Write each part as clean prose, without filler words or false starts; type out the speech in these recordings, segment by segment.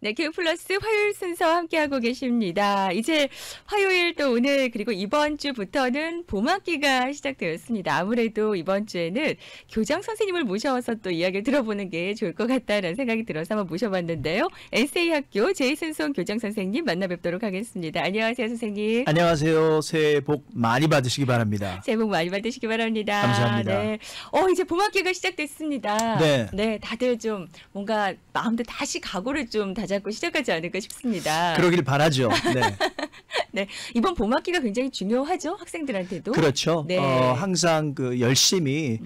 네, Q 플러스 화요일 순서 함께하고 계십니다. 이제 화요일 또 오늘 그리고 이번 주부터는 봄학기가 시작되었습니다. 아무래도 이번 주에는 교장 선생님을 모셔서 또 이야기를 들어보는 게 좋을 것 같다라는 생각이 들어서 한번 모셔봤는데요. NCA학교 제이슨송 교장 선생님 만나 뵙도록 하겠습니다. 안녕하세요, 선생님. 안녕하세요. 새해 복 많이 받으시기 바랍니다. 새해 복 많이 받으시기 바랍니다. 감사합니다. 네. 이제 봄학기가 시작됐습니다. 네. 네, 다들 좀 뭔가 마음도 다시 각오를 좀 다잡고 시작하지 않을까 싶습니다. 그러길 바라죠. 네. 네, 이번 봄학기가 굉장히 중요하죠, 학생들한테도. 그렇죠. 네. 항상 열심히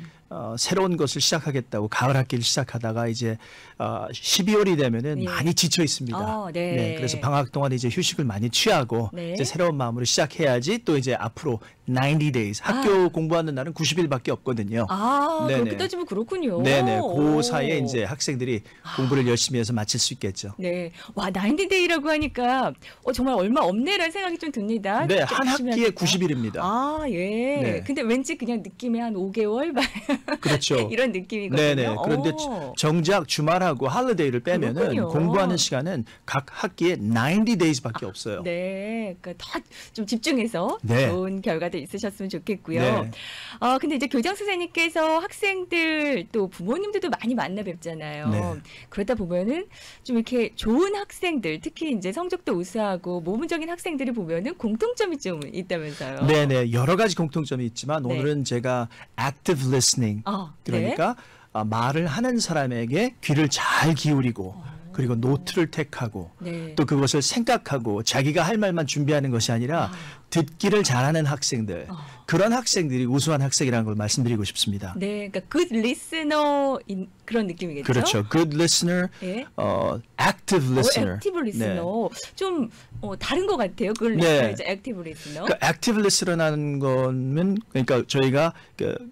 새로운 것을 시작하겠다고 가을 학기를 시작하다가 이제 12월이 되면은 예. 많이 지쳐 있습니다. 네. 그래서 방학 동안 이제 휴식을 많이 취하고 네. 이제 새로운 마음으로 시작해야지 또 이제 앞으로 90 days 학교 공부하는 날은 90일밖에 없거든요. 그렇게 네네. 따지면 그렇군요. 네네. 그 오. 사이에 이제 학생들이 공부를 열심히 해서 마칠 수 있겠죠. 네, 와 90데이라고 하니까 정말 얼마 없네라는 생각이 좀 듭니다. 네, 좀 한 열심히 학기에 하니까. 90일입니다. 예. 네. 근데 왠지 그냥 느낌이 한 5개월 그렇죠. 이런 느낌이거든요. 네네. 그런데 정작 주말하고 할리데이를 빼면은 그렇군요. 공부하는 시간은 각 학기에 90 days밖에 없어요. 네, 그러니까 더 좀 집중해서 네. 좋은 결과도 있으셨으면 좋겠고요. 네. 근데 이제 교장 선생님께서 학생들 또 부모님들도 많이 만나 뵙잖아요. 네. 그러다 보면은 좀 이렇게 좋은 학생들, 특히 이제 성적도 우수하고 모범적인 학생들을 보면은 공통점이 좀 있다면서요. 네네. 여러 가지 공통점이 있지만 네. 오늘은 제가 active listening, 네. 그러니까 말을 하는 사람에게 귀를 잘 기울이고 그리고 노트를 택하고 네. 또 그것을 생각하고 자기가 할 말만 준비하는 것이 아니라 듣기를 잘하는 학생들, 그런 학생들이 우수한 학생이라는 걸 말씀드리고 싶습니다. 네, 그러니까 good listener인 그런 느낌이겠죠. 그렇죠. Good listener, 예. active listener. 액티브 리스너 좀 다른 것 같아요. 그 네. 리스너, 액티브 리스너. 그러니까 active listener라는 거는 그러니까 저희가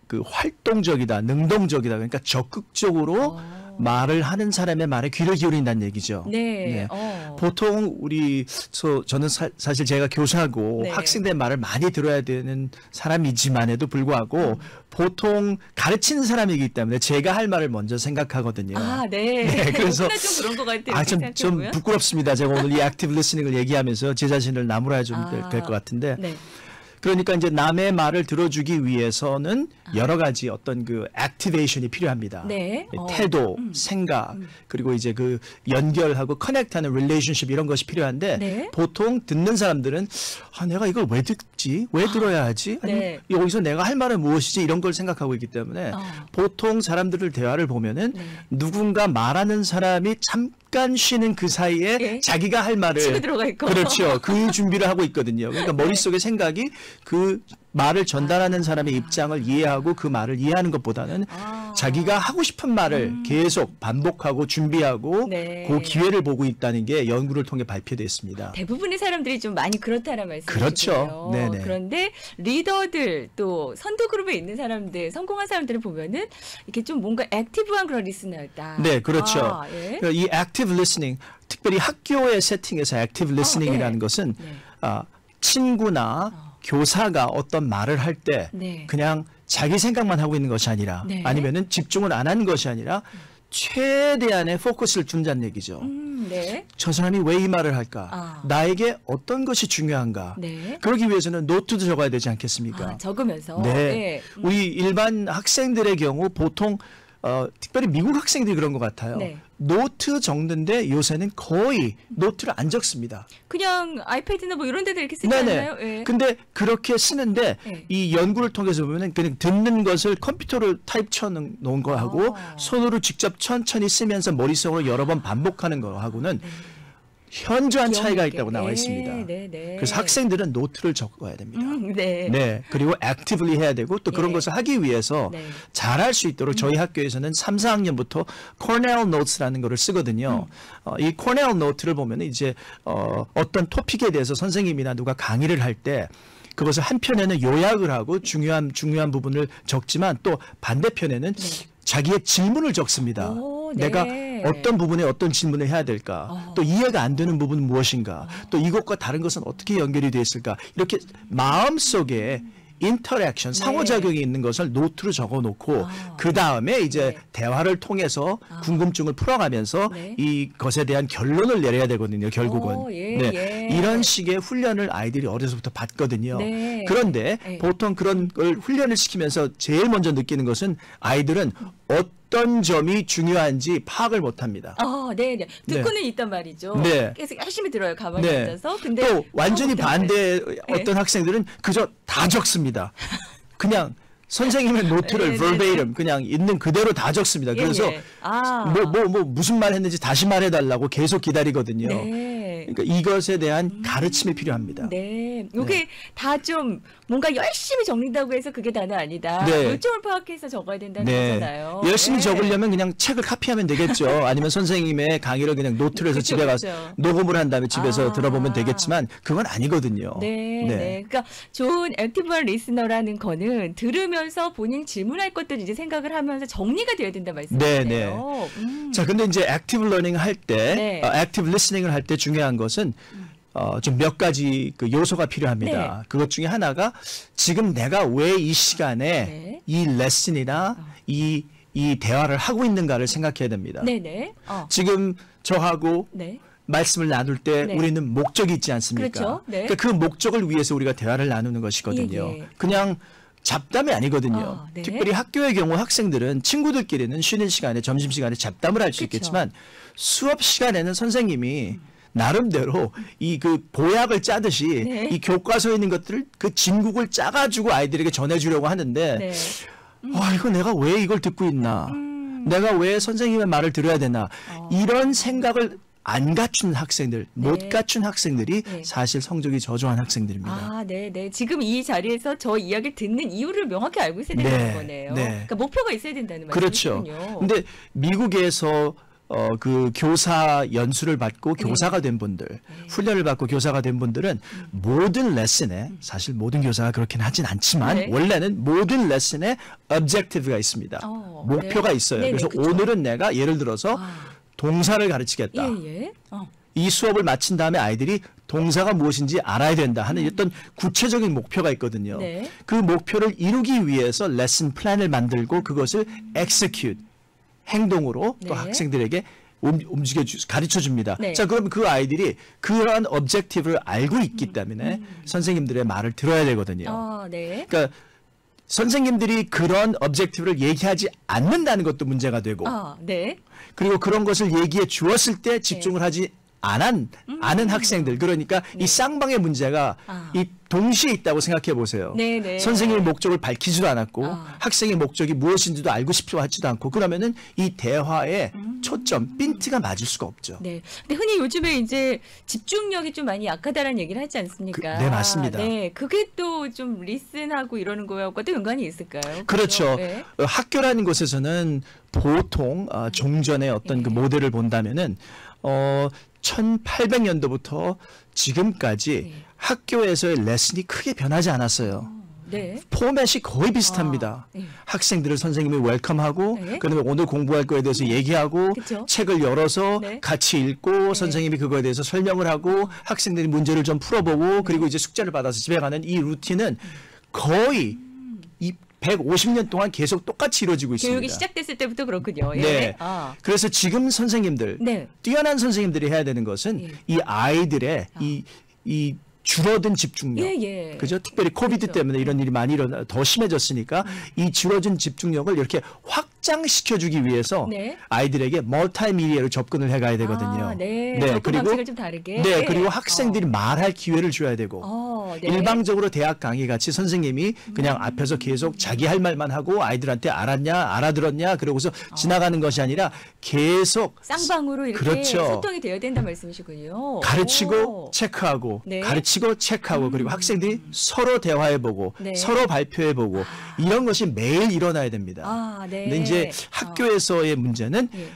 그 활동적이다, 능동적이다, 그러니까 적극적으로 말을 하는 사람의 말에 귀를 기울인다는 얘기죠. 네. 보통 저는 사실 제가 교사고 네. 학생들의 말을 많이 들어야 되는 사람이지만에도 불구하고 보통 가르치는 사람이기 때문에 제가 할 말을 먼저 생각하거든요. 네. 네, 그래서 혹시나 좀 그런 것 같아요. 좀 부끄럽습니다. 제가 오늘 이 액티브 리스닝을 얘기하면서 제 자신을 나무라야 좀 될 것 같은데. 네. 그러니까 이제 남의 말을 들어주기 위해서는 여러 가지 어떤 그 액티베이션이 필요합니다. 네. 태도, 생각, 그리고 이제 그 연결하고 커넥트하는 릴레이션십 이런 것이 필요한데 네. 보통 듣는 사람들은 내가 이걸 왜 듣지? 왜 들어야 하지? 아니면 네. 여기서 내가 할 말은 무엇이지? 이런 걸 생각하고 있기 때문에 보통 사람들을 대화를 보면은 누군가 말하는 사람이 잠깐 쉬는 그 사이에 예. 자기가 할 말을 치고 들어가 있고. 그렇죠. 그 준비를 하고 있거든요. 그러니까 머릿속에 생각이 그 말을 전달하는 사람의 입장을 이해하고 그 말을 이해하는 것보다는 자기가 하고 싶은 말을 계속 반복하고 준비하고 네. 그 기회를 보고 있다는 게 연구를 통해 발표됐습니다. 대부분의 사람들이 좀 많이 그렇다는 말씀이시고요. 그렇죠. 네네. 그런데 리더들 또 선두 그룹에 있는 사람들, 성공한 사람들을 보면은 이렇게 좀 뭔가 액티브한 그런 리스너였다. 네, 그렇죠. 예. 그러니까 이 active listening, 특별히 학교의 세팅에서 active listening이라는 네. 것은 네. 친구나 교사가 어떤 말을 할 때 네. 그냥 자기 생각만 하고 있는 것이 아니라 네. 아니면은 집중을 안 하는 것이 아니라 최대한의 포커스를 준다는 얘기죠. 네. 저 사람이 왜 이 말을 할까? 나에게 어떤 것이 중요한가? 네. 그러기 위해서는 노트도 적어야 되지 않겠습니까? 적으면서. 네. 네. 우리 일반 학생들의 경우 보통 특별히 미국 학생들이 그런 것 같아요. 네. 노트 적는데 요새는 거의 노트를 안 적습니다. 그냥 아이패드나 뭐 이런 데도 이렇게 쓰지 않나요? 예. 근데 그렇게 쓰는데 네. 이 연구를 통해서 보면은 그냥 듣는 것을 컴퓨터로 타입 쳐 놓은 거하고 손으로 직접 천천히 쓰면서 머릿속으로 여러 번 반복하는 거하고는 현저한 차이가 있다고 나와 있습니다. 네. 그래서 학생들은 노트를 적어야 됩니다. 네. 네. 그리고 액티브리 해야 되고 또 그런 예. 것을 하기 위해서 네. 잘할 수 있도록 저희 학교에서는 3, 4학년부터 코넬 노트라는 거를 쓰거든요. 이 코넬 노트를 보면 이제 어떤 토픽에 대해서 선생님이나 누가 강의를 할 때 그것을 한편에는 요약을 하고 중요한 부분을 적지만 또 반대편에는 자기의 질문을 적습니다. 네. 내가 어떤 부분에 어떤 질문을 해야 될까? 또 이해가 안 되는 부분은 무엇인가? 또 이것과 다른 것은 어떻게 연결이 되어 있을까? 이렇게 마음속에 인터랙션, 상호작용이 있는 것을 노트로 적어놓고 그 다음에 이제 네. 대화를 통해서 궁금증을 풀어가면서 네. 이것에 대한 결론을 내려야 되거든요. 결국은. 예, 네. 예. 이런 식의 훈련을 아이들이 어려서부터 받거든요. 네. 그런데 네. 보통 그런 걸 훈련을 시키면서 제일 먼저 느끼는 것은 아이들은 어떤 점이 중요한지 파악을 못합니다. 네네. 듣고는 있단 말이죠. 네. 계속 열심히 들어요. 가만히 네. 앉아서. 근데 또 완전히 처음부터 반대 어떤 학생들은 그저 다 적습니다. 그냥 선생님의 노트를 네, verbatim 그냥 있는 그대로 다 적습니다. 그래서 예. 무슨 말 했는지 다시 말해달라고 계속 기다리거든요. 네. 그러니까 이것에 대한 가르침이 필요합니다. 네. 이게 다 좀 뭔가 열심히 적는다고 해서 그게 다는 아니다. 네. 요점을 파악해서 적어야 된다는 네. 거잖아요. 열심히 네. 적으려면 그냥 책을 카피하면 되겠죠. 아니면 선생님의 강의를 그냥 노트를 해서 그쵸, 집에 가서 그쵸. 녹음을 한 다음에 집에서 아. 들어보면 되겠지만 그건 아니거든요. 네, 네. 그러니까 좋은 액티브한 리스너라는 거는 들으면서 본인 질문할 것들 이제 생각을 하면서 정리가 돼야 된다 말씀이시네요. 자, 근데 이제 액티브 러닝 할 때, 네. 액티브 리스닝을 할 때 중요한 것은 좀 몇 가지 그 요소가 필요합니다. 네. 그것 중에 하나가 지금 내가 왜 이 시간에 네. 이 레슨이나 이 대화를 하고 있는가를 생각해야 됩니다. 네네. 지금 저하고 네. 말씀을 나눌 때 네. 우리는 목적이 있지 않습니까? 그렇죠. 네. 그러니까 그 목적을 위해서 우리가 대화를 나누는 것이거든요. 예, 예. 그냥 잡담이 아니거든요. 네. 특별히 학교의 경우 학생들은 친구들끼리는 쉬는 시간에 점심시간에 잡담을 할 수 그쵸. 있겠지만 수업 시간에는 선생님이 나름대로 이 그 보약을 짜듯이 네. 이 교과서에 있는 것들을 그 진국을 짜가지고 아이들에게 전해주려고 하는데 네. 이거 내가 왜 이걸 듣고 있나? 내가 왜 선생님의 말을 들어야 되나? 이런 생각을 안 갖춘 학생들, 못 갖춘 학생들이 네. 사실 성적이 저조한 학생들입니다. 네, 네. 지금 이 자리에서 저 이야기를 듣는 이유를 명확히 알고 있어야 된다는 네, 거네요. 네. 그러니까 목표가 있어야 된다는 그렇죠. 말씀이군요. 근데 미국에서 그 교사 연수를 받고 네. 교사가 된 분들, 훈련을 받고 교사가 된 분들은 모든 레슨에 사실 모든 교사가 그렇게는 하진 않지만 네. 원래는 모든 레슨에 objective가 있습니다. 목표가 네. 있어요. 네네, 그래서 그쵸. 오늘은 내가 예를 들어서 동사를 가르치겠다. 예, 예. 이 수업을 마친 다음에 아이들이 동사가 무엇인지 알아야 된다 하는 어떤 구체적인 목표가 있거든요. 네. 그 목표를 이루기 위해서 레슨 플랜을 만들고 그것을 execute, 행동으로 네. 또 학생들에게 가르쳐 줍니다. 네. 자, 그럼 그 아이들이 그러한 objective를 알고 있기 때문에 선생님들의 말을 들어야 되거든요. 네. 그러니까 선생님들이 그런 objective를 얘기하지 않는다는 것도 문제가 되고 네. 그리고 그런 것을 얘기해 주었을 때 집중을 하지 않은 학생들 그러니까 이 쌍방의 문제가 이 동시에 있다고 생각해 보세요. 네네. 선생님의 목적을 밝히지도 않았고 학생의 목적이 무엇인지도 알고 싶지도 하지도 않고 그러면은 이 대화의 초점, 핀트가 맞을 수가 없죠. 네. 근데 흔히 요즘에 이제 집중력이 좀 많이 약하다라는 얘기를 하지 않습니까? 네, 맞습니다. 네. 그게 또 좀 리슨하고 이러는 거하고도 연관이 있을까요? 그렇죠. 네. 학교라는 곳에서는 보통 종전의 어떤 그 모델을 본다면은 1800년도부터 지금까지 학교에서의 레슨이 크게 변하지 않았어요. 네. 포맷이 거의 비슷합니다. 네. 학생들을 선생님이 웰컴하고 네. 그다음에 오늘 공부할 거에 대해서 얘기하고 그쵸. 책을 열어서 네. 같이 읽고 선생님이 그거에 대해서 설명을 하고 학생들이 문제를 좀 풀어보고 그리고 이제 숙제를 받아서 집에 가는 이 루틴은 거의 이 150년 동안 계속 똑같이 이루어지고 있습니다. 교육이 시작됐을 때부터 그렇군요. 예. 네. 그래서 지금 선생님들, 네. 뛰어난 선생님들이 해야 되는 것은 예. 이 아이들의 이 줄어든 집중력, 예. 그죠? 특별히 코비드 그렇죠. 때문에 이런 일이 많이 더 심해졌으니까 이 줄어든 집중력을 이렇게 확장시켜주기 위해서 네. 아이들에게 멀티미디어로 접근을 해가야 되거든요. 네. 접근 그리고 방식을 좀 다르게. 네, 그리고 학생들이 말할 기회를 줘야 되고. 네. 일방적으로 대학 강의 같이 선생님이 그냥 앞에서 계속 자기 할 말만 하고 아이들한테 알았냐, 알아들었냐, 그러고서 지나가는 것이 아니라 계속 쌍방으로 이렇게 그렇죠. 소통이 되어야 된다 말씀이시군요. 가르치고 체크하고 네. 가르치고 체크하고 그리고 학생들이 서로 대화해보고 네. 서로 발표해보고 이런 것이 매일 일어나야 됩니다. 네. 근데 이제 학교에서의 문제는 예.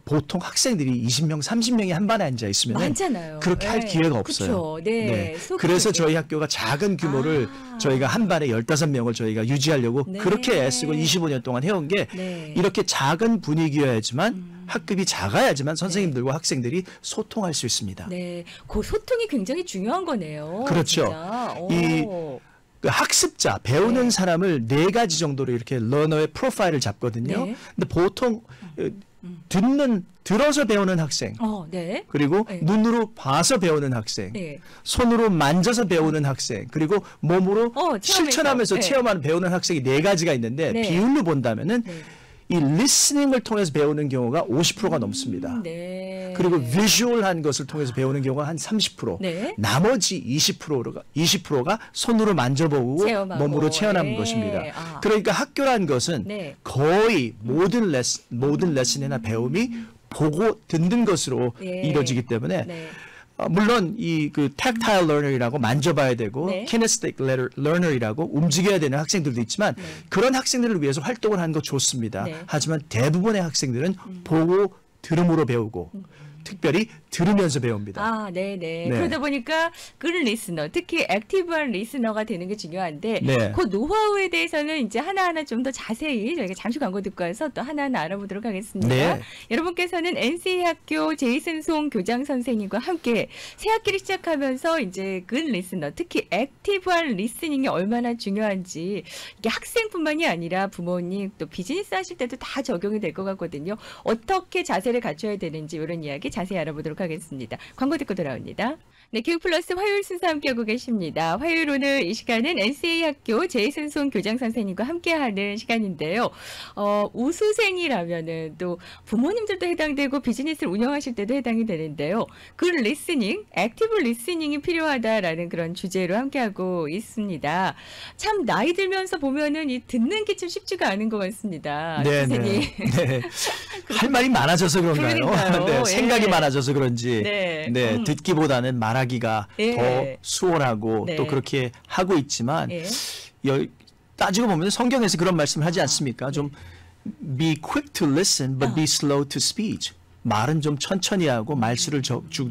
보통 학생들이 20명, 30명이 한 반에 앉아 있으면 많잖아요. 그렇게 할 네. 기회가 없어요. 그쵸. 네. 그래서 저희 학교가 작은 규모를 저희가 한 반에 15명을 저희가 유지하려고 네. 그렇게 애쓰고 25년 동안 해온 게 네. 이렇게 작은 분위기여야지만 학급이 작아야지만 선생님들과 학생들이 소통할 수 있습니다. 네, 그 소통이 굉장히 중요한 거네요. 그렇죠. 진짜. 이 그 학습자, 배우는 네. 사람을 4가지 정도로 이렇게 러너의 프로파일을 잡거든요. 네. 근데 보통 들어서 배우는 학생, 네. 그리고 네. 눈으로 봐서 배우는 학생, 네. 손으로 만져서 배우는 학생, 그리고 몸으로 실천하면서 네. 체험하는 배우는 학생이 4가지가 있는데 네. 비율로 본다면은 네. 이 리스닝을 통해서 배우는 경우가 50%가 넘습니다. 네. 그리고 비주얼한 것을 통해서 배우는 경우가 한 30%. 네. 나머지 20%가 손으로 만져보고 체험하고. 몸으로 체험하는 네. 것입니다. 아. 그러니까 학교란 것은 네. 거의 모든 레슨이나 배움이 보고 듣는 것으로 예. 이루어지기 때문에 네. 물론 이 그 tactile learner이라고 만져봐야 되고 네. kinesthetic learner이라고 움직여야 되는 학생들도 있지만 네. 그런 학생들을 위해서 활동을 하는 거 좋습니다. 네. 하지만 대부분의 학생들은 보고 들음으로 배우고 특별히 들으면서 배웁니다. 아, 네네. 네. 그러다 보니까 good 리스너, 특히 액티브한 리스너가 되는 게 중요한데, 네. 그 노하우에 대해서는 이제 하나하나 좀 더 자세히 저희가 잠시 광고 듣고 와서 또 하나하나 알아보도록 하겠습니다. 네. 여러분께서는 NC 학교 제이슨 송 교장 선생님과 함께 새 학기를 시작하면서 이제 good 리스너, 특히 액티브한 리스닝이 얼마나 중요한지 이게 학생뿐만이 아니라 부모님 또 비즈니스 하실 때도 다 적용이 될 것 같거든요. 어떻게 자세를 갖춰야 되는지 이런 이야기 자세히 알아보도록 하겠습니다. 광고 듣고 돌아옵니다. 네, 교육플러스 화요일 순서 함께하고 계십니다. 화요일 오늘 이 시간은 NCA 학교 제이슨 송 교장 선생님과 함께하는 시간인데요. 우수생이라면은 또 부모님들도 해당되고 비즈니스를 운영하실 때도 해당이 되는데요. 그 리스닝, 액티브 리스닝이 필요하다라는 그런 주제로 함께하고 있습니다. 참 나이 들면서 보면은 이 듣는 게 좀 쉽지가 않은 것 같습니다. 선생님. 네. 할 말이 많아져서 그런가요? 그러니까요. 네, 생각이 예. 많아져서 그런지 네. 듣기보다는 말하기가 예. 더 수월하고 네. 또 그렇게 하고 있지만 예. 따지고 보면 성경에서 그런 말씀을 하지 않습니까? 좀 be quick to listen but be slow to speech. 말은 좀 천천히 하고 말수를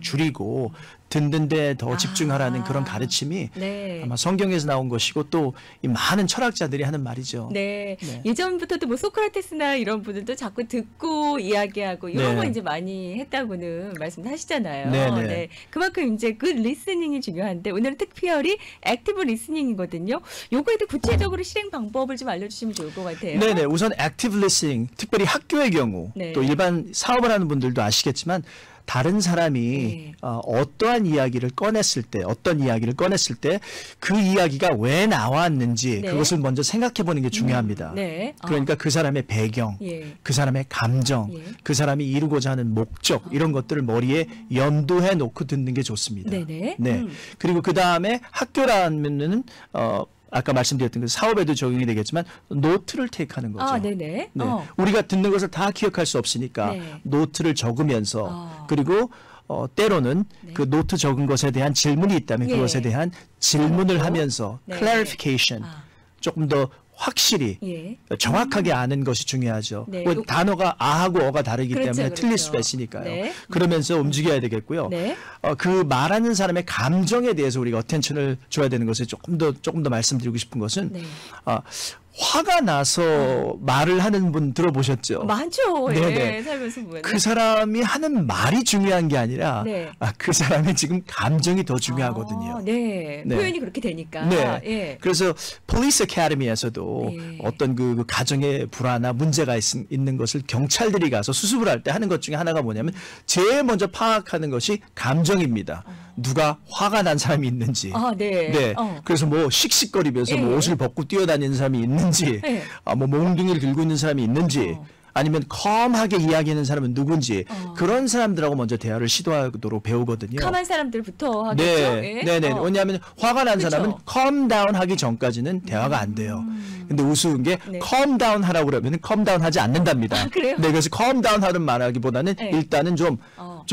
줄이고 듣는 데 더 집중하라는 그런 가르침이 네. 아마 성경에서 나온 것이고 또 이 많은 철학자들이 하는 말이죠. 네. 네. 예전부터도 뭐 소크라테스나 이런 분들도 자꾸 듣고 이야기하고 이런 네. 거 이제 많이 했다고는 말씀하시잖아요. 네, 네. 네. 그만큼 이제 그 리스닝이 중요한데 오늘은 특별히 액티브 리스닝이거든요. 요거에 대해 구체적으로 실행 방법을 좀 알려주시면 좋을 것 같아요. 네네. 우선 active listening, 특별히 학교의 경우, 네. 또 일반 사업을 하는 분들도 아시겠지만 다른 사람이 네. 어떤 이야기를 꺼냈을 때 그 이야기가 왜 나왔는지 네. 그것을 먼저 생각해 보는 게 중요합니다. 네. 그러니까 그 사람의 배경, 예. 그 사람의 감정, 예. 그 사람이 이루고자 하는 목적 이런 것들을 머리에 염두해 놓고 듣는 게 좋습니다. 네네. 네. 그리고 그 다음에 학교라면은 아까 말씀드렸던 그 사업에도 적용이 되겠지만 노트를 테이크하는 거죠. 아, 네네. 네. 우리가 듣는 것을 다 기억할 수 없으니까 네. 노트를 적으면서 그리고 때로는 네. 그 노트 적은 것에 대한 질문이 있다면 예. 그것에 대한 질문을 그렇죠. 하면서 네. clarification 조금 더 확실히 예. 정확하게 아는 것이 중요하죠. 네. 그 단어가 아하고 어가 다르기 그렇죠, 때문에 그렇죠. 틀릴 수가 있으니까요. 네. 그러면서 움직여야 되겠고요. 네. 그 말하는 사람의 감정에 대해서 우리가 어텐션을 줘야 되는 것을 조금 더 말씀드리고 싶은 것은 네. 화가 나서 말을 하는 분 들어보셨죠? 많죠. 네네. 예. 살면서 보면. 그 사람이 하는 말이 중요한 게 아니라 네. 그 사람의 지금 감정이 더 중요하거든요. 아, 네. 네. 표현이 그렇게 되니까. 네. 예. 그래서 폴리스 아카데미에서도 네. 어떤 그 가정에 불화나 문제가 있는 것을 경찰들이 가서 수습을 할 때 하는 것 중에 하나가 뭐냐면 제일 먼저 파악하는 것이 감정입니다. 누가 화가 난 사람이 있는지. 아, 네. 네. 그래서 뭐 씩씩거리면서 뭐 예. 옷을 벗고 뛰어다니는 사람이 있는지, 예. 뭐 몽둥이를 들고 있는 사람이 있는지, 아니면 컴하게 이야기하는 사람은 누군지 그런 사람들하고 먼저 대화를 시도하도록 배우거든요. 컴한 사람들부터 하겠죠. 네, 예? 네네. 왜냐하면 화가 난 그쵸. 사람은 calm down 하기 전까지는 대화가 안 돼요. 근데 우스운 게 네. calm down 하라고 그러면 calm down 하지 않는답니다. 아, 그래요? 네, 그래서 calm down 하는 말하기보다는 네. 일단은 좀 어.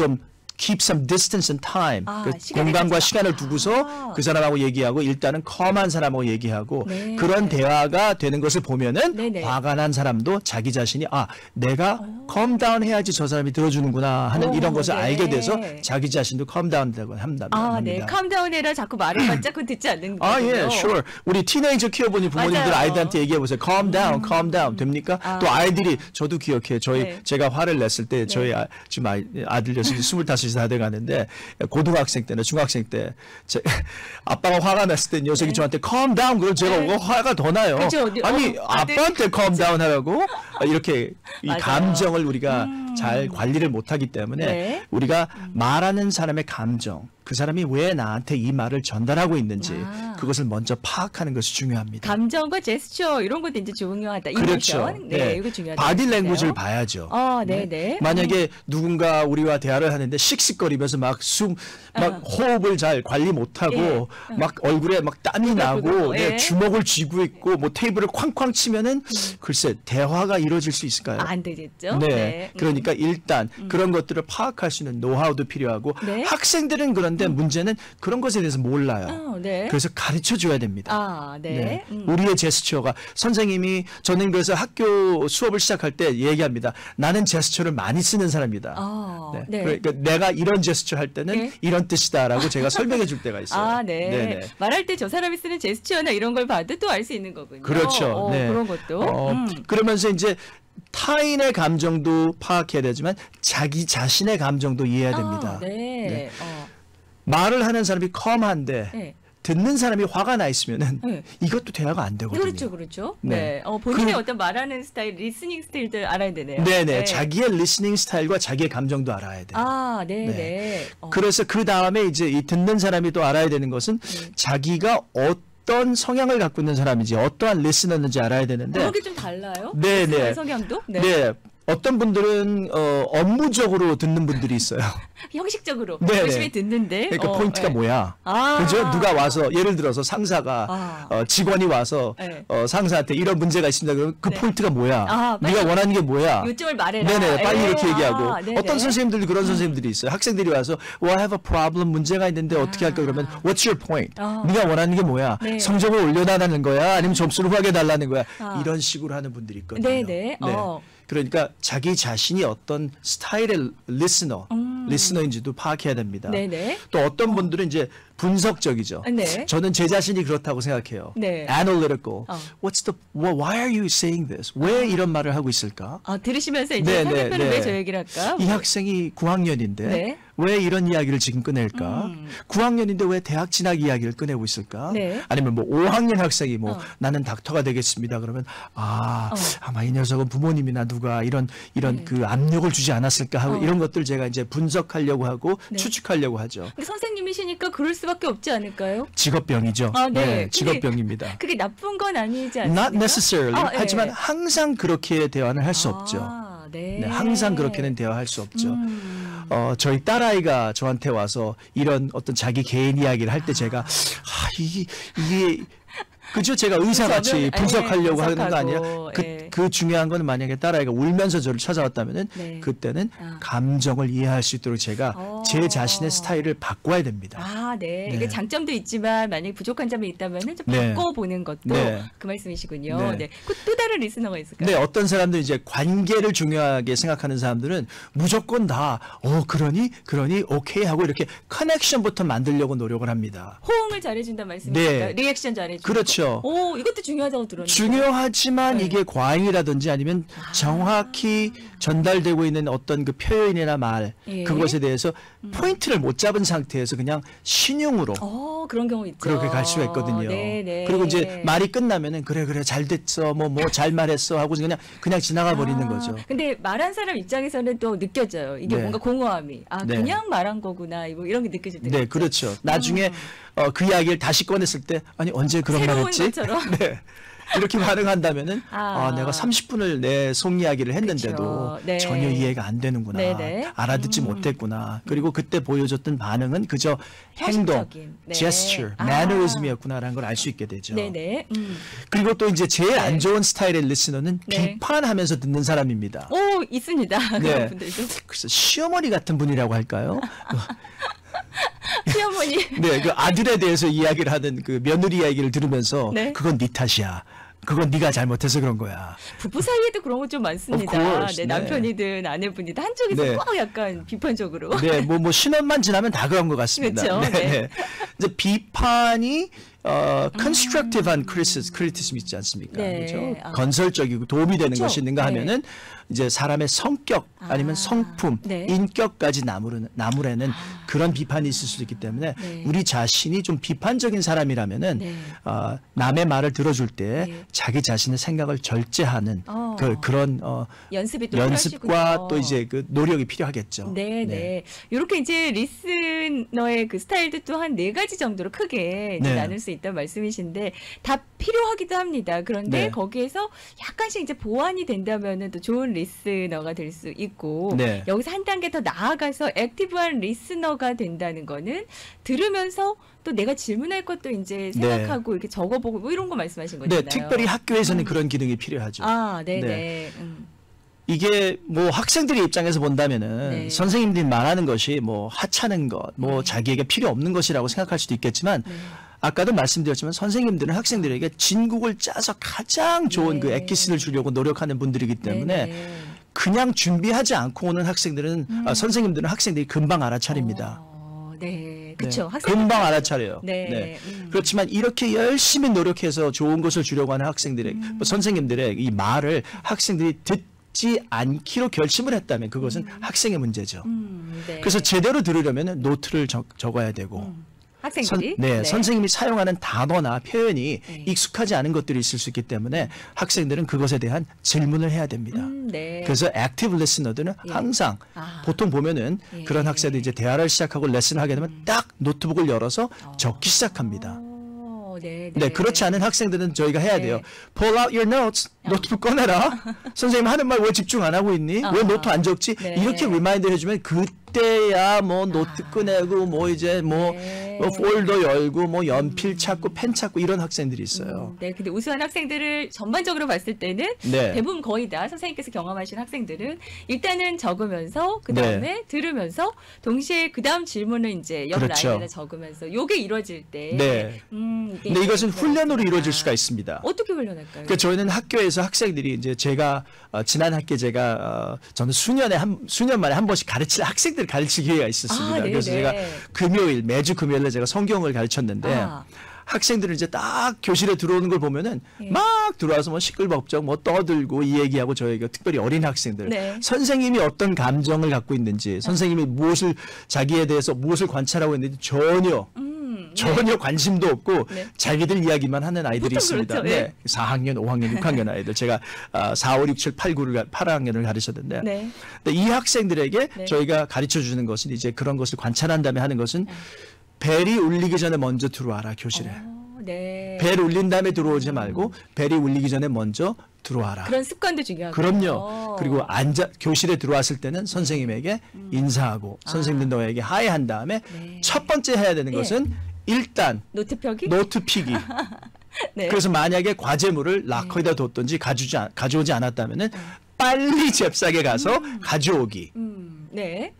keep some distance and time. 아, 그 시간을 공간과 가지고. 시간을 두고서 아. 그 사람하고 얘기하고 일단은 calm한 사람하고 얘기하고 네. 그런 대화가 되는 것을 보면은 네네. 화가 난 사람도 자기 자신이 내가 calm down 해야지 저 사람이 들어주는구나 하는 이런 것을 네. 알게 돼서 자기 자신도 calm down 되고 합니다. 아, 네. 캄다운해라 자꾸 말을 받자꾸 듣지 않는 아, 거군요. 예, sure. 우리 티네이저 키워보니 부모님들 맞아요. 아이들한테 얘기해 보세요. calm down 됩니까? 또 아이들이 저도 기억해요. 네. 제가 화를 냈을 때 저희 지금 아들 녀석이 25 버릇이 다 돼가는데 고등학생 때나 중학생 때 아빠가 화가 났을 때 녀석이 네. 저한테 calm down 그럼 제가 네. 화가 더 나요. 그죠. 아니 아빠한테 calm down 하라고 이렇게 이 맞아요. 감정을 우리가 잘 관리를 못하기 때문에 네. 우리가 말하는 사람의 감정 그 사람이 왜 나한테 이 말을 전달하고 있는지 아. 그것을 먼저 파악하는 것이 중요합니다. 감정과 제스처 이런 것도 이제 중요하다. 그렇죠. 이모션. 네, 이거 중요하다. 바디 랭귀지를 봐야죠. 네. 만약에 누군가 우리와 대화를 하는데 씩씩거리면서 막 호흡을 잘 관리 못하고 막 얼굴에 막 땀이 나고 예. 주먹을 쥐고 있고 뭐 테이블을 쾅쾅 치면은 글쎄 대화가 이루어질 수 있을까요? 안 되겠죠. 네. 그러니까 일단 그런 것들을 파악할 수 있는 노하우도 필요하고 네. 학생들은 그런데 문제는 그런 것에 대해서 몰라요. 네. 그래서 가르쳐 줘야 됩니다. 네. 우리의 제스처가 선생님이 저는 그래서 학교 수업을 시작할 때 얘기합니다. 나는 제스처를 많이 쓰는 사람이다. 네. 그러니까 내가 이런 제스처 할 때는 네. 이런 뜻이다라고 제가 설명해 줄 때가 있어요. 네. 네네. 말할 때 저 사람이 쓰는 제스처나 이런 걸 봐도 또 알 수 있는 거군요. 그렇죠. 네. 그런 것도. 그러면서 이제 타인의 감정도 파악해야 되지만 자기 자신의 감정도 이해해야 됩니다. 네. 말을 하는 사람이 컴한데 네. 듣는 사람이 화가 나 있으면은 네. 이것도 대화가 안 되거든요. 그렇죠. 네. 본인의 어떤 말하는 스타일, 리스닝 스타일들 알아야 되네요. 네네. 자기의 리스닝 스타일과 자기의 감정도 알아야 돼요. 네. 그래서 그 다음에 이제 이 듣는 사람이 또 알아야 되는 것은 자기가 어떤 성향을 갖고 있는 사람인지 어떠한 리스너인지 알아야 되는데 그게 좀 달라요? 네네. 리스너의 성향도? 네. 어떤 분들은 업무적으로 듣는 분들이 있어요. 형식적으로 네네. 열심히 듣는데. 그러니까 포인트가 네. 뭐야? 그죠? 누가 와서 예를 들어서 상사가 직원이 와서 네. 상사한테 이런 문제가 있습니다. 그러면 그 네. 포인트가 뭐야? 빨리 네가 원하는 게 뭐야? 요점을 말해라. 네네, 빨리 이렇게 얘기하고 네네. 어떤 선생님들도 그런 선생님들이 있어요. 학생들이 와서 well, I have a problem 문제가 있는데 어떻게 할까 그러면 what's your point? 네가 원하는 게 뭐야? 네. 성적을 올려달라는 거야? 아니면 점수를 후하게 달라는 거야? 이런 식으로 하는 분들이 있거든요. 네네. 그러니까 자기 자신이 어떤 스타일의 리스너인지도 파악해야 됩니다. 네네. 또 어떤 분들은 이제 분석적이죠. 네. 저는 제 자신이 그렇다고 생각해요. 네. Analytical. Why are you saying this? 왜 이런 말을 하고 있을까? 들으시면서 이제 네, 상대편은 네, 왜 네. 저 얘기를 할까? 이 학생이 9학년인데 네. 왜 이런 이야기를 지금 꺼낼까? 9학년인데 왜 대학 진학 이야기를 꺼내고 있을까? 네. 아니면 뭐 5학년 학생이 뭐 나는 닥터가 되겠습니다. 그러면 아마 이 녀석은 부모님이나 누가 이런 그 압력을 주지 않았을까 하고 이런 것들 제가 이제 분석하려고 하고 추측하려고 하죠. 근데 선생님이시니까 그럴 수밖에 없지 않을까요? 직업병이죠. 네. 직업병입니다. 그게 나쁜 건 아니지 않습니까? Not necessarily. 네. 하지만 항상 그렇게 대화는 할 수 없죠. 네. 네, 항상 그렇게는 대화할 수 없죠. 저희 딸아이가 저한테 와서 이런 어떤 자기 개인 이야기를 할 때 제가 이게 그죠? 제가 의사같이 저는, 분석하려고 하는 거 분석하고, 아니에요? 그 중요한 건 만약에 딸아이가 울면서 저를 찾아왔다면은 네. 그때는 감정을 이해할 수 있도록 제가 제 자신의 스타일을 바꿔야 됩니다. 네. 네. 이게 장점도 있지만 만약에 부족한 점이 있다면은 좀 네. 바꿔보는 것도 네. 그 말씀이시군요. 네. 네. 또 다른 리스너가 있을까요? 네, 어떤 사람들 이제 관계를 중요하게 생각하는 사람들은 무조건 다 그러니 오케이 하고 이렇게 커넥션부터 만들려고 노력을 합니다. 호응을 잘해준다 말씀이실까요? 네. 리액션 잘해준다. 그렇죠. 이것도 중요하다고 들었는데. 중요하지만 네. 이게 과잉이라든지 아니면 정확히 전달되고 있는 어떤 그 표현이나 말 예. 그것에 대해서 포인트를 못 잡은 상태에서 그냥 신용으로 그런 경우 있죠. 그렇게 갈 수가 있거든요. 네네. 그리고 이제 말이 끝나면은 그래 잘 됐어 뭐 잘 말했어 하고 그냥 지나가 버리는 거죠. 근데 말한 사람 입장에서는 또 느껴져요. 이게 네. 뭔가 공허함이. 네. 그냥 말한 거구나. 이런 게 느껴질 때. 네, 그렇죠. 나중에 그 이야기를 다시 꺼냈을 때 아니 언제 그런 말 새로운 했지? 것처럼. 네. 이렇게 반응한다면은 내가 30분을 내 속 이야기를 했는데도 그쵸. 네. 전혀 이해가 안 되는구나. 네네. 알아듣지 못했구나. 그리고 그때 보여줬던 반응은 그저 행동, 형식적인. 네. gesture, mannerism이었구나라는 걸 알 수 있게 되죠. 네네. 그리고 또 이제 제일 안 좋은 스타일의 리스너는 네. 비판하면서 듣는 사람입니다. 있습니다. 네. 그런 분들도. 그래서 시어머니 같은 분이라고 할까요? 시어머니. 네, 그 아들에 대해서 이야기를 하는 그 며느리 이야기를 들으면서 네. 그건 네 탓이야. 그건 네가 잘못해서 그런 거야. 부부 사이에도 그런 거 좀 많습니다. Of course, 네, 네. 남편이든 아내분이든 한쪽에서 네. 꼭 약간 비판적으로. 네, 뭐 신혼만 지나면 다 그런 것 같습니다. 그렇죠. 네. 이제 비판이 constructive한 criticism 있지 않습니까? 네. 그렇죠? 아. 건설적이고 도움이 되는 그렇죠. 것이 있는가 네. 하면은 이제 사람의 성격 아니면 성품, 네. 인격까지 나무래는 그런 비판이 있을 수 있기 때문에 네. 우리 자신이 좀 비판적인 사람이라면은 네. 남의 말을 들어줄 때 네. 자기 자신의 생각을 절제하는 그런 연습이 또 연습과 필요하시군요. 또 이제 그 노력이 필요하겠죠. 네, 네. 이렇게 이제 리스너의 그 스타일도 또 한 4가지 정도로 크게 이제 네. 나눌 수 있다는 말씀이신데 다 필요하기도 합니다. 그런데 네. 거기에서 약간씩 이제 보완이 된다면은 또 좋은 리스너가 될 수 있고 네. 여기서 한 단계 더 나아가서 액티브한 리스너가 된다는 거는 들으면서 또 내가 질문할 것도 이제 생각하고 이렇게 적어보고 뭐 이런 거 말씀하신 거잖아요. 네, 특별히 학교에서는 그런 기능이 필요하죠. 아, 네, 네. 네. 이게 뭐 학생들의 입장에서 본다면은 네. 선생님들이 말하는 것이 뭐 하찮은 것, 뭐 자기에게 필요 없는 것이라고 생각할 수도 있겠지만 아까도 말씀드렸지만 선생님들은 학생들에게 진국을 짜서 가장 좋은 그 네. 액기스를 주려고 노력하는 분들이기 때문에 네, 네. 그냥 준비하지 않고 오는 학생들은 선생님들은 학생들이 금방 알아차립니다. 네, 그렇죠. 네, 금방 알아차려요. 네. 그렇지만 이렇게 열심히 노력해서 좋은 것을 주려고 하는 학생들의 뭐 선생님들의 이 말을 학생들이 듣지 않기로 결심을 했다면 그것은 학생의 문제죠. 네. 그래서 제대로 들으려면 노트를 적어야 되고 학생들이 선생님이 사용하는 단어나 표현이 네. 익숙하지 않은 것들이 있을 수 있기 때문에 학생들은 그것에 대한 질문을 해야 됩니다. 네. 그래서 액티브 리스너들은 예. 항상 아. 보통 보면은 예. 그런 학생들이 이제 대화를 시작하고 레슨을 하게 되면 딱 노트북을 열어서 적기 시작합니다. 네, 네, 그렇지 않은 학생들은 저희가 해야 네. 돼요. Pull out your notes. 노트북 꺼내라. 선생님 하는 말 왜 집중 안 하고 있니? 왜 노트 안 적지? 네. 이렇게 리마인드 해주면 그때야 뭐 노트 꺼내고 뭐 이제 뭐 폴더 열고 뭐 연필 찾고 펜 찾고 이런 학생들이 있어요. 네, 근데 우수한 학생들을 전반적으로 봤을 때는 네. 대부분 거의 다 선생님께서 경험하신 학생들은 일단은 적으면서 그 다음에 들으면서 동시에 그 다음 질문을 이제 옆 그렇죠. 라인에다 적으면서 요게 이루어질 때, 네. 이게 근데 이것은 이제 훈련으로 필요하구나. 이루어질 수가 있습니다. 어떻게 훈련할까요? 그러니까 저희는 학교에서 학생들이 이제 제가 지난 학기에 제가 저는 수년 만에 한 번씩 학생들을 가르칠 기회가 있었습니다. 아, 네네. 그래서 제가 매주 금요일에 제가 성경을 가르쳤는데 학생들은 이제 딱 교실에 들어오는 걸 보면은 막 들어와서 뭐 시끌벅적 뭐 떠들고 이 얘기하고 저 얘기하고 특별히 어린 학생들 네. 선생님이 어떤 감정을 갖고 있는지 선생님이 무엇을 자기에 대해서 무엇을 관찰하고 있는지 전혀 관심도 없고 자기들 이야기만 하는 아이들이 보통 있습니다. 그렇죠. 네. 4학년, 5학년, 6학년 아이들. 제가 4, 5, 6, 7, 8, 9를 8학년을 가르쳤는데 네. 근데 이 학생들에게 네. 저희가 가르쳐 주는 것은 이제 그런 것을 관찰한 다음에 하는 것은 벨이 울리기 전에 먼저 들어와라 교실에. 네. 벨 울린 다음에 들어오지 말고 벨이 울리기 전에 먼저 들어와라. 그런 습관도 중요하고. 그럼요. 그리고 교실에 들어왔을 때는 선생님에게 인사하고 선생님 너에게 하이한 다음에 첫 번째 해야 되는 것은 일단 노트 펴기? 노트 피기. 네. 그래서 만약에 과제물을 락커에다 뒀든지 가져오지 않았다면은 빨리 잽싸게 가서 가져오기. 네.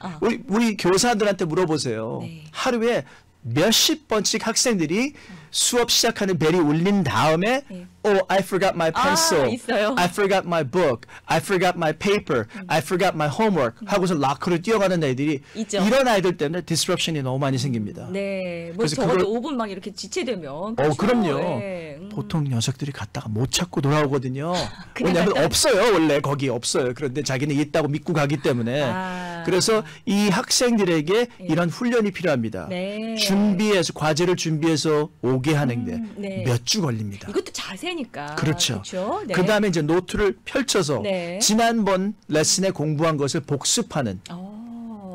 우리 교사들한테 물어보세요. 네. 하루에 몇십 번씩 학생들이 수업 시작하는 벨이 울린 다음에 Oh, I forgot my pencil. 있어요. I forgot my book. I forgot my paper. I forgot my homework. 하고서 락커를 뛰어가는 애들이 있죠. 이런 아이들 때문에 disruption이 너무 많이 생깁니다. 네. 뭐 그래서 적어도 그걸- 5분 막 이렇게 지체되면. 그럼요. 네. 보통 녀석들이 갔다가 못 찾고 돌아오거든요. 그냥 왜냐하면 갔다- 없어요. 원래 거기 없어요. 그런데 자기는 있다고 믿고 가기 때문에. 그래서 이 학생들에게 이런 훈련이 필요합니다. 네. 과제를 준비해서 오게 하는데 네. 몇 주 걸립니다. 이것도 자세니까. 그렇죠. 그렇죠? 네. 그 다음에 이제 노트를 펼쳐서 네. 지난번 레슨에 공부한 것을 복습하는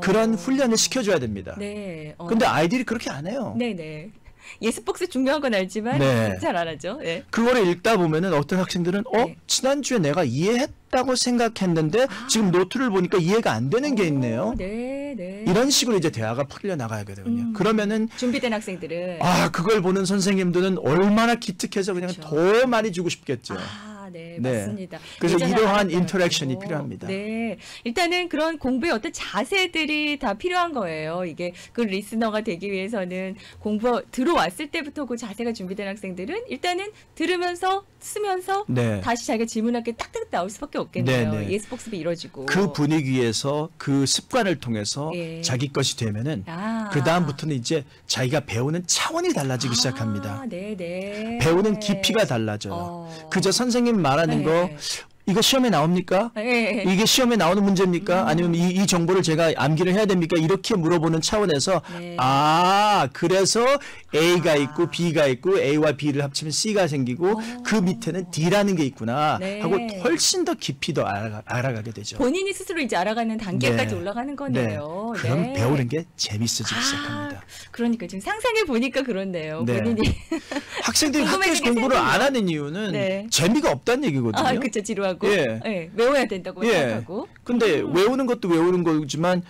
그런 훈련을 시켜줘야 됩니다. 네. 근데 아이들이 그렇게 안 해요. 네네. 예습복스 중요한 건 알지만 네. 잘 안 하죠. 네. 그거를 읽다 보면은 어떤 학생들은 네. 지난주에 내가 이해했다고 생각했는데 지금 노트를 보니까 이해가 안 되는 게 있네요. 네, 네. 이런 식으로 이제 대화가 풀려 나가야 되거든요. 그러면은 준비된 학생들은 그걸 보는 선생님들은 얼마나 기특해서 그냥 더 많이 주고 싶겠죠. 네, 네. 맞습니다. 그래서 예전에 이러한 알았던 인터랙션이 거고. 필요합니다. 네, 일단은 그런 공부의 어떤 자세들이 다 필요한 거예요. 이게 그 리스너가 되기 위해서는 들어왔을 때부터 그 자세가 준비된 학생들은 일단은 들으면서 쓰면서 네. 다시 자기가 질문할 게 딱딱 나올 수밖에 없겠네요. 네, 네. 예습 복습이 이루어지고. 그 분위기에서 그 습관을 통해서 예. 자기 것이 되면은 그 다음부터는 이제 자기가 배우는 차원이 달라지기 시작합니다. 네네. 배우는 깊이가 달라져요. 그저 선생님 말하는 네. 거 이거 시험에 나옵니까? 네. 이게 시험에 나오는 문제입니까? 아니면 이 정보를 제가 암기를 해야 됩니까? 이렇게 물어보는 차원에서 네. 그래서 A가 있고 B가 있고 A와 B를 합치면 C가 생기고 그 밑에는 D라는 게 있구나 네. 하고 훨씬 더 깊이 더 알아가게 되죠. 본인이 스스로 이제 알아가는 단계까지 네. 올라가는 거네요. 그럼 네. 배우는 게 재밌어지기 시작합니다. 그러니까 지금 상상해 보니까 그렇네요. 네. 본인이 학생들이 학교에서 궁금해지게 공부를 생기네요. 안 하는 이유는 네. 재미가 없다는 얘기거든요. 그쵸 지루하고 예. 네, 외워야 된다고 생각하고. 근데 외우는 것도 외우는 거지만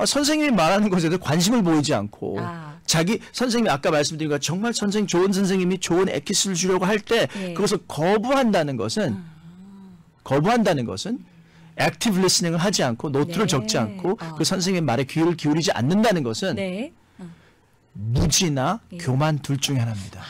선생님이 말하는 것에 대해 관심을 보이지 않고 자기 선생님이 아까 말씀드린 것 정말 좋은 선생님이 좋은 엑기스를 주려고 할 때 예. 그것을 거부한다는 것은 액티브 리스닝을 하지 않고 노트를 네. 적지 않고 그 선생님의 말에 귀를 기울이지 않는다는 것은 네. 무지나 예. 교만 둘 중에 하나입니다.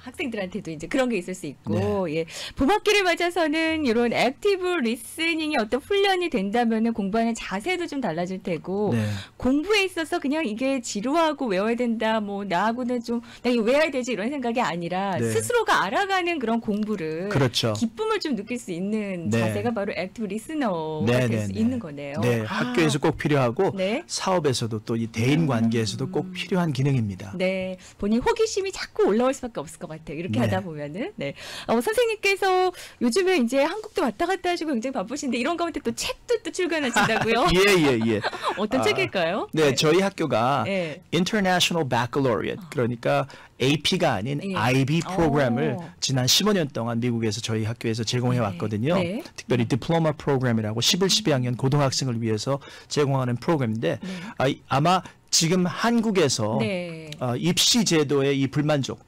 학생들한테도 이제 그런 게 있을 수 있고, 예. 봄학기를 맞아서는 이런 액티브 리스닝이 어떤 훈련이 된다면은 공부하는 자세도 좀 달라질 테고, 네. 공부에 있어서 그냥 이게 지루하고 외워야 된다, 뭐, 나하고는 좀, 나 이거 외워야 되지, 이런 생각이 아니라, 네. 스스로가 알아가는 그런 공부를, 그렇죠. 기쁨을 좀 느낄 수 있는 네. 자세가 바로 액티브 리스너가 네, 될 네, 수 네. 있는 거네요. 네, 학교에서 꼭 필요하고 네. 사업에서도 또 이 대인 관계에서도 꼭 필요한 기능입니다. 네, 본인 호기심이 자꾸 올라올 수밖에 없을 것 같아요. 이렇게 네. 하다 보면은. 네. 선생님께서 요즘에 이제 한국도 왔다 갔다 하시고 굉장히 바쁘신데 이런 가운데 또 책도 또 출간하신다고요? 예. 어떤 책일까요? 네, 저희 학교가 네. International Baccalaureate, 그러니까 AP가 아닌 예. IB 프로그램을 지난 15년 동안 미국에서 저희 학교에서 제공해 왔거든요. 네. 특별히 디플로마 프로그램이라고 11, 12학년 고등학생을 위해서 제공하는 프로그램인데 아마 지금 한국에서 네. 입시 제도의 이 불만족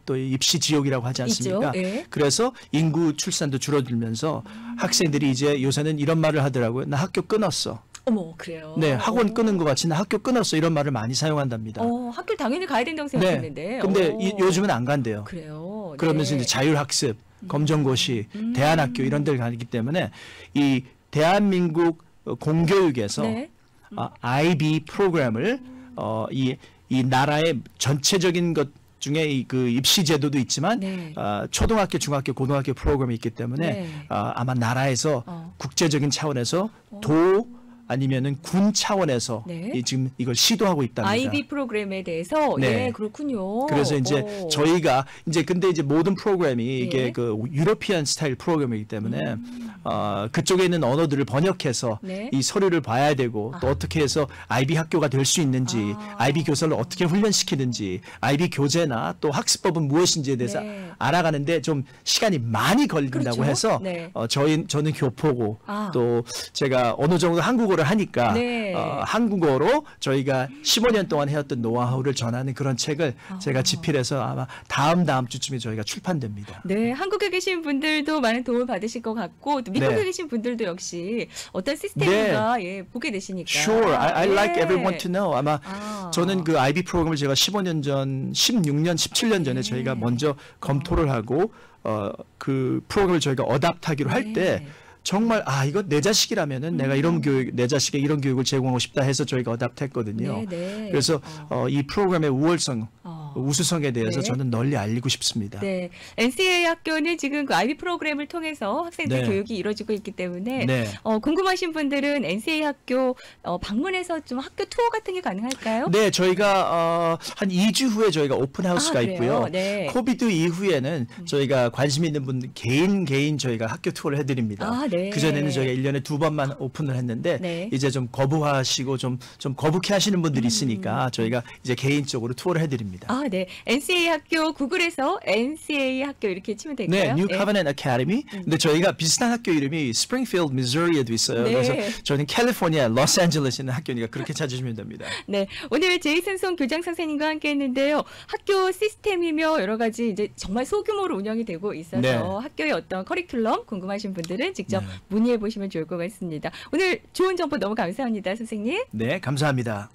또 입시 지옥이라고 하지 않습니까? 있죠. 예. 그래서 인구 출산도 줄어들면서 학생들이 이제 요새는 이런 말을 하더라고요. 나 학교 끊었어. 어머, 그래요. 네, 학원 끊은 것 같이 나 학교 끊었어 이런 말을 많이 사용한답니다. 학교 당연히 가야 된다고 네. 생각했는데. 근데 요즘은 안 간대요. 그래요. 그러면서 네. 이제 자율학습, 검정고시, 대안학교 이런 데를 가기 때문에 이 대한민국 공교육에서 네. IB 프로그램을 이 나라의 전체적인 것 중에 그 입시 제도도 있지만 네. 초등학교, 중학교, 고등학교 프로그램이 있기 때문에 네. 아마 나라에서 국제적인 차원에서 도 아니면은 군 차원에서 네. 지금 이걸 시도하고 있답니다. IB 프로그램에 대해서 네. 예, 그렇군요. 그래서 이제 저희가 근데 모든 프로그램이 이게 네. 그 유러피안 스타일 프로그램이기 때문에 그쪽에 있는 언어들을 번역해서 네. 이 서류를 봐야 되고 또 어떻게 해서 IB 학교가 될 수 있는지 IB 교사를 어떻게 훈련시키는지 IB 교재나 또 학습법은 무엇인지에 대해서 네. 알아가는데 좀 시간이 많이 걸린다고 그렇죠. 해서 네. 저는 교포고 아. 또 제가 어느 정도 한국어를 하니까 네. 한국어로 저희가 15년 동안 해왔던 노하우를 전하는 그런 책을 제가 집필해서 아마 다음 주쯤에 저희가 출판됩니다. 네, 한국에 계신 분들도 많은 도움을 받으실 것 같고 또 미국에 네. 계신 분들도 역시 어떤 시스템인가 예, 보게 되시니까. Sure, I like 예. everyone to know. 아마 저는 그 IB 프로그램을 제가 15년 전, 16년, 17년 전에 저희가 먼저 검토를 하고 그 프로그램을 저희가 어답하기로 할 때 정말 이거 내 자식이라면은 내가 이런 교육, 내 자식에 이런 교육을 제공하고 싶다 해서 저희가 어답했거든요. 네. 그래서 이 프로그램의 우월성, 우수성에 대해서 네. 저는 널리 알리고 싶습니다. 네, NCAA 학교는 지금 그 IB 프로그램을 통해서 학생들 네. 교육이 이루어지고 있기 때문에 네. 궁금하신 분들은 NCAA 학교 방문해서 좀 학교 투어 같은 게 가능할까요? 네, 저희가 한 2주 후에 저희가 오픈하우스가 그래요? 있고요. 네. 코비드 이후에는 저희가 관심 있는 분들 개인 저희가 학교 투어를 해드립니다. 네. 그전에는 저희가 1년에 2번만 오픈을 했는데 네. 이제 좀 거부하시고 좀 거북해 하시는 분들이 있으니까 저희가 이제 개인적으로 투어를 해드립니다. 네. NCAA 학교 구글에서 NCAA 학교 이렇게 치면 될까요? 네, New Covenant Academy. 근데 저희가 비슷한 학교 이름이 Springfield, Missouri에도 있어요. 네. 그래서 저는 캘리포니아, 로스앤젤레스에 있는 학교니까 그렇게 찾으시면 됩니다. 네, 오늘 제이슨 송 교장 선생님과 함께했는데요. 학교 시스템이며 여러 가지 이제 정말 소규모로 운영이 되고 있어서 네. 학교의 어떤 커리큘럼 궁금하신 분들은 직접 문의해 보시면 좋을 것 같습니다. 오늘 좋은 정보 너무 감사합니다, 선생님. 네, 감사합니다.